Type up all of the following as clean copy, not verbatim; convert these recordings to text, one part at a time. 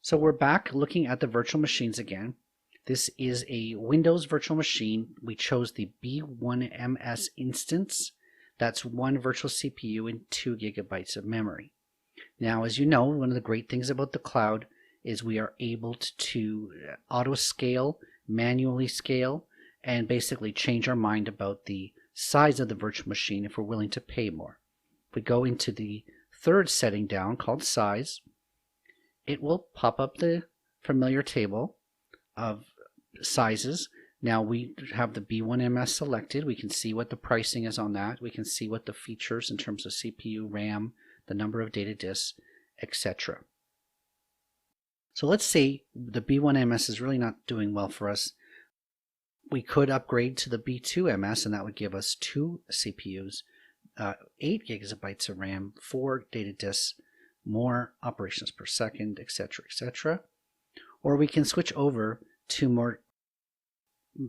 So we're back looking at the virtual machines again. This is a Windows virtual machine. We chose the B1MS instance. That's one virtual CPU and 2 gigabytes of memory. Now, as you know, one of the great things about the cloud is we are able to auto scale, manually scale, and basically change our mind about the size of the virtual machine if we're willing to pay more. If we go into the third setting down called size, it will pop up the familiar table of sizes. Now we have the B1MS selected. We can see what the pricing is on that. We can see what the features in terms of CPU, RAM, the number of data disks, etc. So let's say the B1MS is really not doing well for us. We could upgrade to the B2MS, and that would give us 2 CPUs, 8 gigabytes of RAM, 4 data disks, more operations per second, etc., etc. Or we can switch over to more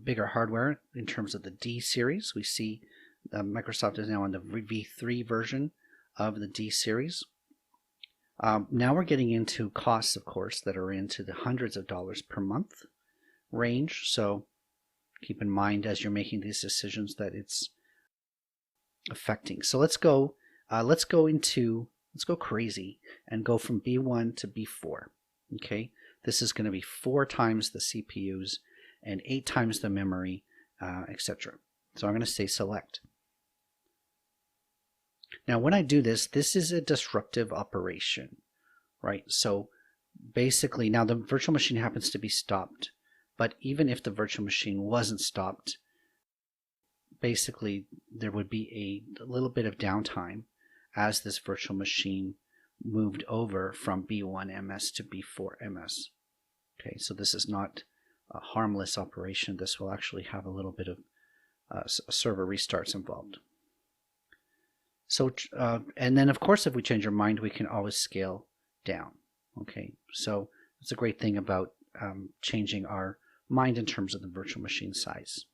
bigger hardware in terms of the D series. We see Microsoft is now on the V3 version of the D series. Now we're getting into costs, of course, that are into the hundreds of dollars per month range. So keep in mind as you're making these decisions that it's affecting. So let's go crazy and go from B1 to B4. Okay, this is going to be 4 times the CPUs and 8 times the memory, etc. So I'm going to say select. Now when I do this, this is a disruptive operation, right? So basically now the virtual machine happens to be stopped, but even if the virtual machine wasn't stopped, basically there would be a little bit of downtime as this virtual machine moved over from B1MS to B4MS. Okay, so this is not a harmless operation. This will actually have a little bit of server restarts involved. So, and then of course if we change our mind, we can always scale down. Okay, so it's a great thing about changing our mind in terms of the virtual machine size.